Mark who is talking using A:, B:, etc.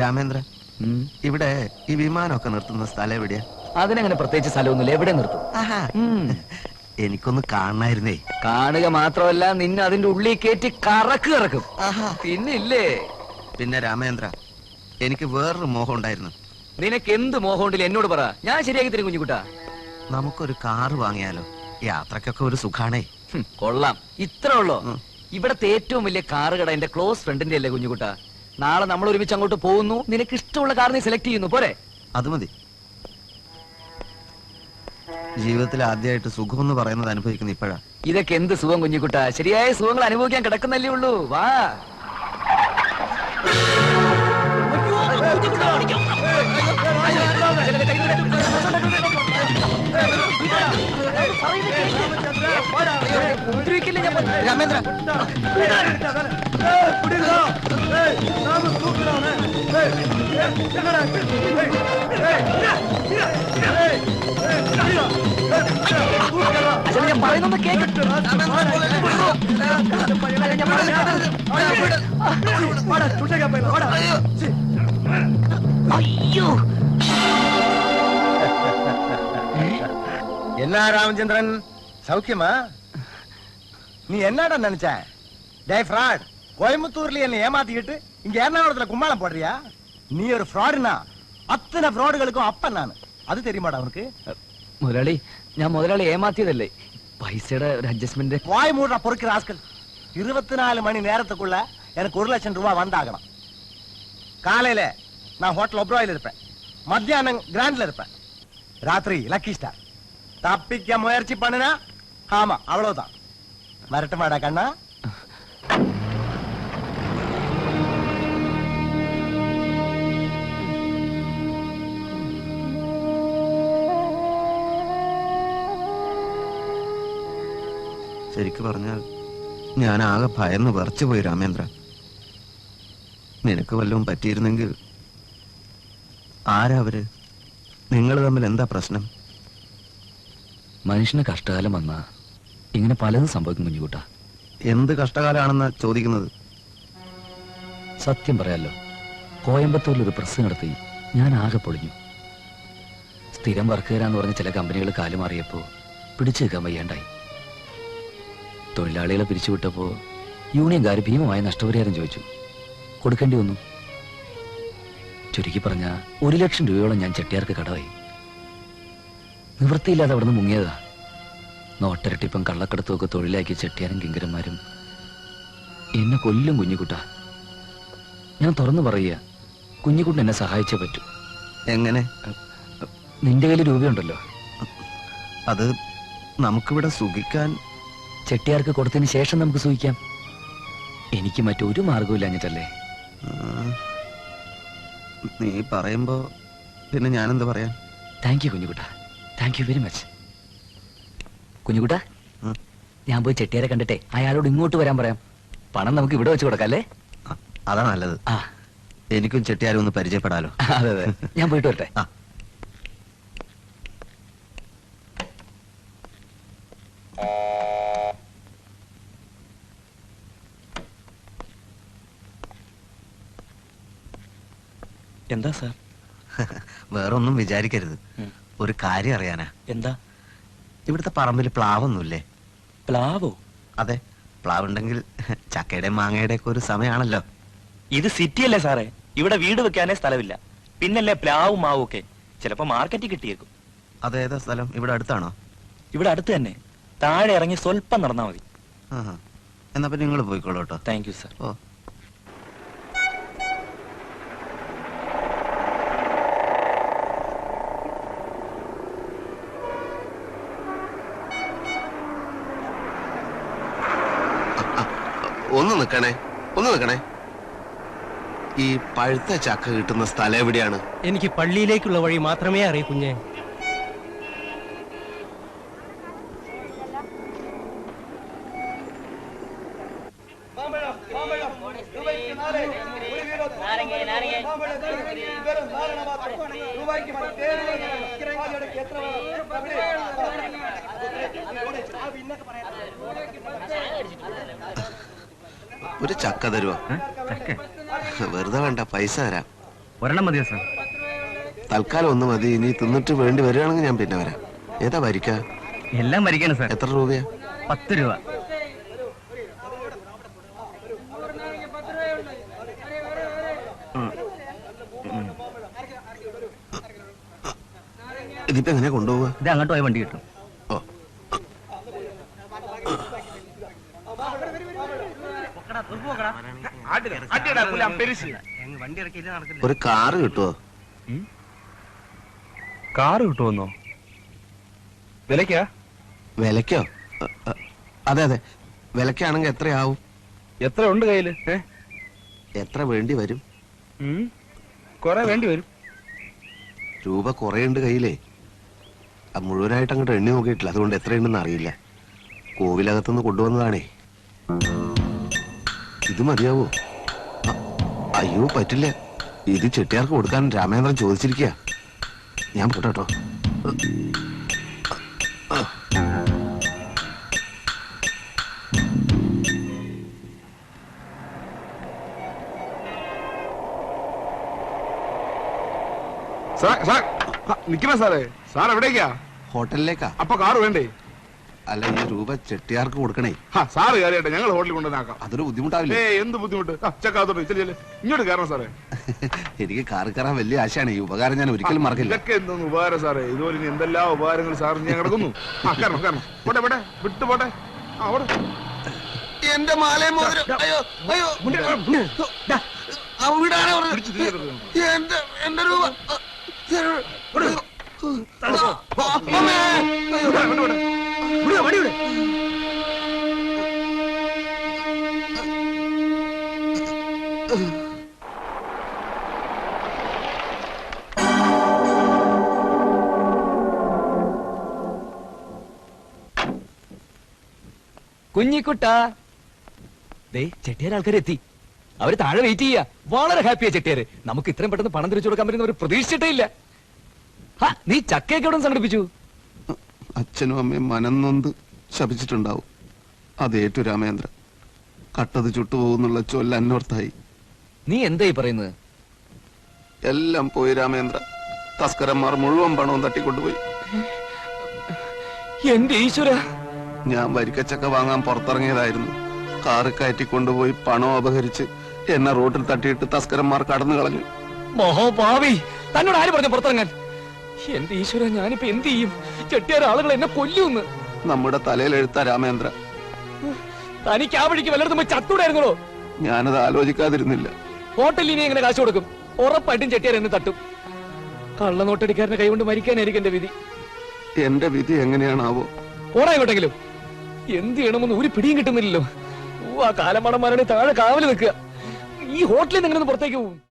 A: രാമേന്ദ്ര, ഇവിടെ ഈ വിമാനമൊക്കെ നിർത്തുന്ന സ്ഥലം എവിടെയാ?
B: അതിനങ്ങനെ പ്രത്യേകിച്ച് സ്ഥലമൊന്നുമില്ല, എവിടെ നിർത്തും.
A: എനിക്കൊന്ന് കാണായിരുന്നേ.
B: കാണുക മാത്രമല്ല, നിന്നെ അതിന്റെ ഉള്ളിൽ കയറ്റി കറക്കും. പിന്നില്ലേ?
A: പിന്നെ രാമേന്ദ്ര, എനിക്ക് വേറൊരു മോഹം ഉണ്ടായിരുന്നു.
B: നിനക്ക് എന്ത് മോഹമുണ്ടില്ല എന്നോട് പറ, ഞാൻ ശരിയാക്കി തരും കുഞ്ഞുകുട്ടാ.
A: നമുക്കൊരു കാറ് വാങ്ങിയാലോ? യാത്രക്കൊക്കെ ഒരു സുഖാണേ.
B: കൊള്ളാം, ഇത്ര ഉള്ളോ? ഇവിടത്തെ ഏറ്റവും വലിയ കാറ് കട എന്റെ ക്ലോസ് ഫ്രണ്ടിന്റെ അല്ലേ കുഞ്ഞുകുട്ടാ. നാളെ നമ്മൾ ഒരുമിച്ച് അങ്ങോട്ട് പോകുന്നു, നിനക്ക് ഇഷ്ടമുള്ള കാർ നീ സെലക്ട് ചെയ്യുന്നു, പോരെ?
A: അത് മതി. ജീവിതത്തിൽ ആദ്യമായിട്ട് സുഖം എന്ന് പറയുന്നത് അനുഭവിക്കുന്ന ഇപ്പോഴാ.
B: ഇതൊക്കെ എന്ത് സുഖം കുഞ്ഞുകുട്ടാ, ശരിയായ സുഖങ്ങൾ അനുഭവിക്കാൻ കിടക്കുന്നല്ലേ ഉള്ളൂ. വാ.
A: രാമേന്ദ്ര,
B: ഞാൻ പറയുന്നത് കേക്ക്. അയ്യോ,
C: என்ன ராமச்சந்திரன், சௌக்கியமா? நீ என்னடா நினைச்ச? டே ஃப்ராட், கோயம்புத்தூர்ல என்ன ஏமாத்திக்கிட்டு இங்க எர்ணாகுளத்துல கும்மாளம் போடுறியா? நீ ஒரு ஃப்ராடுனா அத்தனை ஃப்ராடுகளுக்கும் அப்பன் நான். அது தெரியுமாடா உனக்கு?
B: മുതലാളി, ഞാൻ മുതലാളി ഏമാത്തിയതല്ലേ, പൈസയുടെ ഒരു അഡ്ജസ്റ്റ്മെന്റ്.
C: வாய் மூடுற பொறுக்கிற ஆஸ்கள். 24 மணி நேரத்துக்குள்ள எனக்கு 1 லட்சம் ரூபாய் வந்தாகணும். காலையில நான் ஹோட்டல் ஒப்ராயில் இருப்பேன், மத்தியானம் கிராண்ட்ல இருப்பேன், ராத்திரி லக்கி ஸ்டார். தப்பிக்க முயற்சி பண்ணுனா ஆமா அவ்வளவுதான். வரட்டுமாடா கண்ணா?
A: ശരിക്കു പറഞ്ഞാൽ ഞാൻ ആകെ ഭയന്ന് വിറച്ചുപോയി രാമേന്ദ്ര. നിനക്ക് വല്ലതും പറ്റിയിരുന്നെങ്കിൽ. ആരാ അവര്? നിങ്ങൾ തമ്മിൽ എന്താ പ്രശ്നം?
B: മനുഷ്യന് കഷ്ടകാലം വന്നാ ഇങ്ങനെ പലതും സംഭവിക്കും കുഞ്ഞുകൂട്ടാ.
A: എന്ത് കഷ്ടകാലാണെന്നാ ചോദിക്കുന്നത്?
B: സത്യം പറയാലോ, കോയമ്പത്തൂരിൽ ഒരു പ്രസ് നടത്തി ഞാൻ ആകെ പൊളിഞ്ഞു. സ്ഥിരം വർക്ക് തരാന്ന് പറഞ്ഞ ചില കമ്പനികൾ കാലുമാറിയപ്പോ പിടിച്ചു നിൽക്കാൻ വയ്യാണ്ടായി. തൊഴിലാളികളെ പിരിച്ചുവിട്ടപ്പോ യൂണിയൻകാർ ഭീമമായ നഷ്ടപരിഹാരം ചോദിച്ചു. കൊടുക്കേണ്ടി വന്നു. ചുരുക്കി പറഞ്ഞ 1 ലക്ഷം രൂപയോളം ഞാൻ ചെട്ടിയാർക്ക് കടമായി. നിവൃത്തിയില്ലാതെ അവിടെ നിന്ന് മുങ്ങിയതാ. നോട്ടരട്ടിപ്പം കള്ളക്കടത്തും ഒക്കെ തൊഴിലാക്കിയ ചെട്ടിയാരും കിങ്കരന്മാരും എന്നെ കൊല്ലും കുഞ്ഞുകുട്ടാ. ഞാൻ തുറന്നു പറയുക, കുഞ്ഞുകുട്ടൻ എന്നെ സഹായിച്ചേ പറ്റൂ.
A: എങ്ങനെ?
B: നിന്റെ കയ്യിൽ രൂപയുണ്ടല്ലോ,
A: അത് നമുക്കിവിടെ സുഖിക്കാൻ.
B: ചെട്ടിയാർക്ക് കൊടുത്തതിന് ശേഷം നമുക്ക് സൂഹിക്കാം. എനിക്ക് മറ്റൊരു മാർഗവും എന്നിട്ടല്ലേ.
A: നീ പറയുമ്പോ പിന്നെ ഞാനെന്ത് പറയാൻ?
B: താങ്ക് യു കുഞ്ഞുകുട്ടാ, താങ്ക് യു വെരി മച്ച്. കുഞ്ഞുകുട്ടാ, ഞാൻ പോയി ചെട്ടിയാരെ കണ്ടിട്ടെ അയാളോട് ഇങ്ങോട്ട് വരാൻ പറയാം. പണം നമുക്ക് ഇവിടെ വെച്ച് കൊടുക്കാം അല്ലേ?
A: അതാ നല്ലത്.
B: ആ,
A: എനിക്കും ചെട്ടിയാരും ഒന്ന് പരിചയപ്പെടാലോ.
B: അതെ അതെ, ഞാൻ പോയിട്ട് വരട്ടെ.
D: എന്താ സാർ?
A: വേറൊന്നും വിചാരിക്കരുത്, ഒരു കാര്യം അറിയാനാ.
D: എന്താ?
A: ഇവിടുത്തെ പറമ്പിൽ പ്ലാവൊന്നുമില്ലേ?
D: പ്ലാവോ?
A: അതെ, പ്ലാവുണ്ടെങ്കിൽ ചക്കയുടെ മാങ്ങയുടെ ഒക്കെ ഒരു സമയമാണല്ലോ.
D: ഇത് സിറ്റി അല്ലേ സാറേ, ഇവിടെ വീട് വെക്കാനേ സ്ഥലമില്ല, പിന്നല്ലേ പ്ലാവും മാവും ഒക്കെ. ചിലപ്പോ മാർക്കറ്റിൽ കിട്ടിയേക്കും.
A: അതേതാ സ്ഥലം? ഇവിടെ അടുത്താണോ?
D: ഇവിടെ അടുത്ത് തന്നെ, താഴെ ഇറങ്ങി സ്വല്പം നടന്നാ മതി.
A: എന്നാ പിന്നെ നിങ്ങൾ പോയിക്കോളൂ കേട്ടോ.
D: Thank you sir.
A: ഓ, ഒന്ന് നിക്കണേ, ഒന്ന് നിക്കണേ. ഈ പഴുത്ത ചക്ക കിട്ടുന്ന സ്ഥലം എവിടെയാണ്?
E: എനിക്ക് പള്ളിയിലേക്കുള്ള വഴി മാത്രമേ അറിയൂ കുഞ്ഞെ.
A: ഒരു ചക്ക തരുവോ? വെറുതെ വേണ്ട, പൈസ തരാം.
E: ഒരെണ്ണം മതിയോ സാർ?
A: തൽക്കാലം ഒന്ന് മതി. ഇനി തിന്നിട്ട് വേണ്ടി വരികയാണെങ്കിൽ ഞാൻ പിന്നെ വരാം. ഏതാ വരിക്ക?
E: എല്ലാം മരിക്കണം സാർ.
A: എത്ര രൂപയാ?
E: 10 രൂപ.
A: ഇതിപ്പോ എങ്ങനെ കൊണ്ടുപോവുക?
E: ഇത് അങ്ങോട്ട് പോയ വണ്ടി കിട്ടും.
A: ഓ,
E: വണ്ടി ഇറക്കിയില്ല, നടക്കില്ല.
A: ഒരു കാറ് കിട്ടുമോ?
D: കാറ് കിട്ടുമെന്നോ? വിലക്കാ?
A: വിലക്കോ? അതെ അതെ, വിലക്കാണെങ്കിൽ എത്രയാവും?
D: എത്ര ഉണ്ട് കയ്യില്?
A: എത്ര വേണ്ടി വരും?
D: കൊറേ വേണ്ടി വരും.
A: രൂപ കുറേയുണ്ട് കയ്യിലേ. അത് മുഴുവനായിട്ട് അങ്ങോട്ട് എണ്ണി നോക്കിയിട്ടില്ല, അതുകൊണ്ട് എത്രയുണ്ടെന്ന് അറിയില്ല. കോവിലകത്തുനിന്ന് കൊണ്ടുവന്നതാണേ. ഇത് മതിയാവോ? അയ്യോ പറ്റില്ല, ഇത് ചെട്ടിയാർക്ക് കൊടുക്കാൻ രാമേന്ദ്രൻ ചോദിച്ചിരിക്കുക. ഞാൻ പോട്ടോ.
F: നിക്കണ സാറേ, സാർ എവിടേക്കാ?
A: ഹോട്ടലിലേക്കാ.
F: അപ്പൊ കാറ് വേണ്ടേ?
A: അല്ല, ഈ രൂപ ചെട്ടിയാർക്ക് കൊടുക്കണേ.
F: സാറ് കയറിയട്ടെ, ഞങ്ങൾ ഹോട്ടലിൽ കൊണ്ടുവന്നാക്കാം.
A: അതൊരു ബുദ്ധിമുട്ടാവില്ലേ?
F: എന്ത് ബുദ്ധിമുട്ട്? ചെക്കാത്തോട്ട് ഇങ്ങോട്ട് കയറണം സാറേ.
A: എനിക്ക് കാറ് കയറാൻ വലിയ ആശയാണ്. ഈ ഉപകാരം ഞാൻ ഒരിക്കലും മറക്കില്ല.
F: ഇതൊക്കെ എന്തോന്ന് ഉപകാരം സാറേ? ഇതുപോലെ ഇനി എന്തെല്ലാം ഉപകാരങ്ങൾ സാറിന് ഞാൻ കിടക്കുന്നു. കയറണം. പോട്ടെ വിട്ടു പോട്ടെ.
A: എന്റെ മാലയും മോതിരം. അയ്യോ അയ്യോ, എന്റെ രൂപ.
B: കുഞ്ഞിക്കുട്ട, ചെട്ടിയാർ ആൾക്കാരെത്തി. അവര് താഴെ വെയിറ്റ് ചെയ്യാ. വളരെ ഹാപ്പിയാ ചെട്ടിയാര്. നമുക്ക് ഇത്രയും പെട്ടെന്ന് പണം തിരിച്ചു കൊടുക്കാൻ പറ്റുന്ന ഒരു പ്രതീക്ഷിച്ചിട്ടേ ഇല്ല. നീ ചക്കയൊക്കെ എവിടെ സംഘടിപ്പിച്ചു?
A: അച്ഛനും അമ്മയും മനംനൊന്ത് ശപിച്ചിട്ടുണ്ടാവും. അതേറ്റു രാമേന്ദ്ര. കട്ടത് ചുട്ടുപോകുന്നുള്ള ചൊല്ല അന്നോർത്തായി.
B: നീ എന്തായി പറയുന്നത്?
A: എല്ലാം പോയി രാമേന്ദ്ര. തസ്കരന്മാർ മുഴുവൻ പണവും തട്ടിക്കൊണ്ടുപോയി.
B: എന്റെ ഈശ്വര!
A: ഞാൻ വരിക്കച്ചക്ക വാങ്ങാൻ പുറത്തിറങ്ങിയതായിരുന്നു. കാറ് കയറ്റിക്കൊണ്ടുപോയി പണം അപഹരിച്ച് എന്നെ റോഡിൽ തട്ടിയിട്ട് തസ്കരന്മാർ കടന്നു കളഞ്ഞു.
B: മഹോപാവി! തന്നോട് ആര് പറഞ്ഞു പുറത്തിറങ്ങാൻ? എന്റെ ഈശ്വര, ഞാനിപ്പോ എന്ത് ചെയ്യും? ചെട്ടിയാർ ആളുകൾ എന്നെ കൊല്ലുന്ന്.
A: നമ്മുടെ തലയിലെഴുത്ത രാമേന്ദ്ര.
B: തനിക്ക് ആ വഴിക്ക് വല്ലയിടത്തും പോയി ചത്തൂടായിരുന്നോ?
A: ഞാനത് ആലോചിക്കാതിരുന്നില്ല.
B: ഹോട്ടലിൽ ഇനി എങ്ങനെ കാശ് കൊടുക്കും? ഉറപ്പായിട്ടും ചെട്ടിയാർ എന്നെ തട്ടും. കള്ളനോട്ടടിക്കാരനെ കൈകൊണ്ട് മരിക്കാനായിരിക്കും എന്റെ വിധി.
A: എന്റെ വിധി എങ്ങനെയാണാവോ?
B: പോടാ എങ്ങോട്ടെങ്കിലും. എന്ത് ചെയ്യണമെന്ന് ഒരു പിടിയും കിട്ടുന്നില്ലല്ലോ. ആ കാലമാടന്മാരുടെ താഴെ കാവല് നിൽക്കുക. ഈ ഹോട്ടലിൽ നിന്ന് എങ്ങനെ പുറത്തേക്ക് പോകും?